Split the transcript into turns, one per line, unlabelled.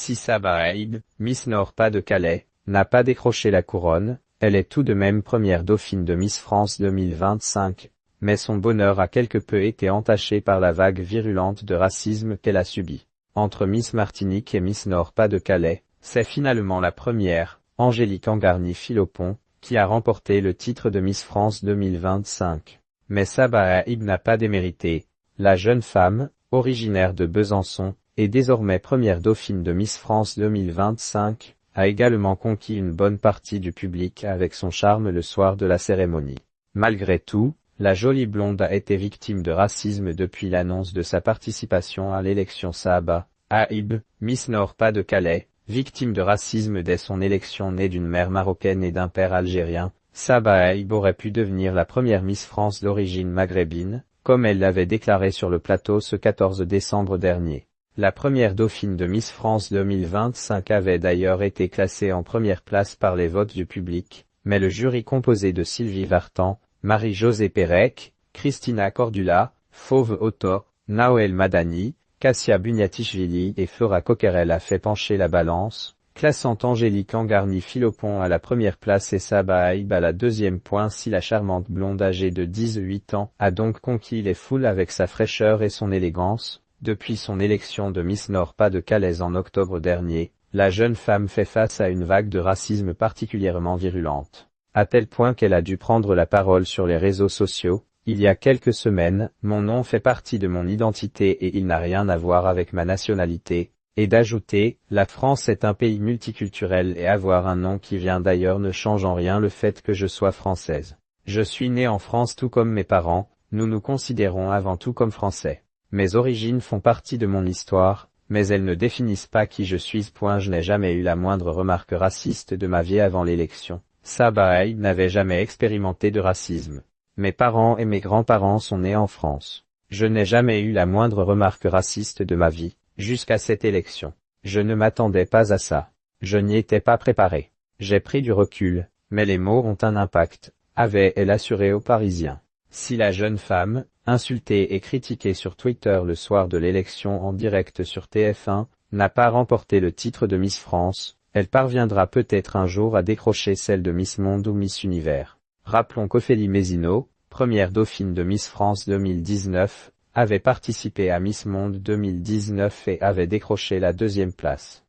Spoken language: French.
Si Sabah Haïb, Miss Nord-Pas-de-Calais, n'a pas décroché la couronne, elle est tout de même première dauphine de Miss France 2025, mais son bonheur a quelque peu été entaché par la vague virulente de racisme qu'elle a subie. Entre Miss Martinique et Miss Nord-Pas-de-Calais, c'est finalement la première, Angélique Angarny-Philopon, qui a remporté le titre de Miss France 2025. Mais Sabah Haïb n'a pas démérité. La jeune femme, originaire de Besançon, et désormais première dauphine de Miss France 2025, a également conquis une bonne partie du public avec son charme le soir de la cérémonie. Malgré tout, la jolie blonde a été victime de racisme depuis l'annonce de sa participation à l'élection. Sabah Haïb, Miss Nord-Pas-de-Calais, victime de racisme dès son élection. Née d'une mère marocaine et d'un père algérien, Sabah Haïb aurait pu devenir la première Miss France d'origine maghrébine, comme elle l'avait déclaré sur le plateau ce 14 décembre dernier. La première dauphine de Miss France 2025 avait d'ailleurs été classée en première place par les votes du public, mais le jury composé de Sylvie Vartan, Marie-Josée Pérec, Christina Cordula, Fauve Autor, Naoël Madani, Kassia Bunyatichvili et Flora Coquerel a fait pencher la balance, classant Angélique Angarny-Philopon à la première place et Sabah Haïb à la deuxième. Si la charmante blonde âgée de 18 ans a donc conquis les foules avec sa fraîcheur et son élégance, depuis son élection de Miss Nord-Pas-de-Calais en octobre dernier, la jeune femme fait face à une vague de racisme particulièrement virulente, à tel point qu'elle a dû prendre la parole sur les réseaux sociaux. Il y a quelques semaines, mon nom fait partie de mon identité et il n'a rien à voir avec ma nationalité, et d'ajouter, la France est un pays multiculturel et avoir un nom qui vient d'ailleurs ne change en rien le fait que je sois française. Je suis née en France tout comme mes parents, nous nous considérons avant tout comme français. Mes origines font partie de mon histoire, mais elles ne définissent pas qui je suis. Je n'ai jamais eu la moindre remarque raciste de ma vie avant l'élection. Sabah Haïb n'avait jamais expérimenté de racisme. Mes parents et mes grands-parents sont nés en France. Je n'ai jamais eu la moindre remarque raciste de ma vie, jusqu'à cette élection. Je ne m'attendais pas à ça. Je n'y étais pas préparé. J'ai pris du recul, mais les mots ont un impact, avait-elle assuré aux Parisiens. Si la jeune femme, insultée et critiquée sur Twitter le soir de l'élection en direct sur TF1, n'a pas remporté le titre de Miss France, elle parviendra peut-être un jour à décrocher celle de Miss Monde ou Miss Univers. Rappelons qu'Ophélie Mézineau, première dauphine de Miss France 2019, avait participé à Miss Monde 2019 et avait décroché la deuxième place.